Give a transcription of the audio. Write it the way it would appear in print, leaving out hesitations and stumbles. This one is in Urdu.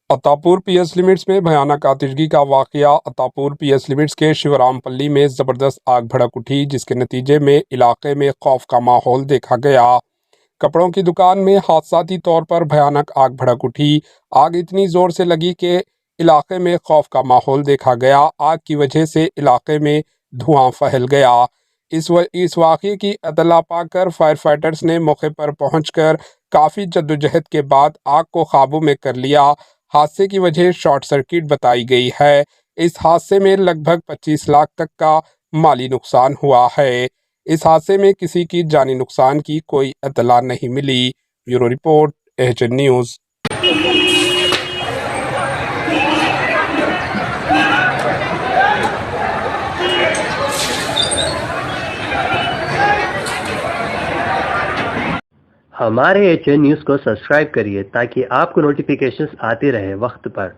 عطاپور پی ایس لمٹس میں بھیانک آتشگی کا واقعہ۔ عطاپور پی ایس لمٹس کے شیورام پلی میں زبردست آگ بھڑک اٹھی، جس کے نتیجے میں علاقے میں خوف کا ماحول دیکھا گیا۔ کپڑوں کی دکان میں حادثاتی طور پر بھیانک آگ بھڑک اٹھی۔ آگ اتنی زور سے لگی کہ علاقے میں خوف کا ماحول دیکھا گیا۔ آگ کی وجہ سے علاقے میں دھواں پھیل گیا۔ اس واقعے کی اطلاع پا کر فائر فائٹرز نے موقع پر پہنچ کر کافی جدوجہد کے بعد آگ کو قابو میں کر لیا۔ حادثے کی وجہ شارٹ سرکٹ بتائی گئی ہے۔ اس حادثے میں لگ بھگ 25 لاکھ تک کا مالی نقصان ہوا ہے۔ اس حادثے میں کسی کی جانی نقصان کی کوئی اطلاع نہیں ملی۔ Bureau report, H N news. ہمارے ایچ این نیوز کو سبسکرائب کریے تاکہ آپ کو نوٹیفیکیشنز آتی رہے وقت پر۔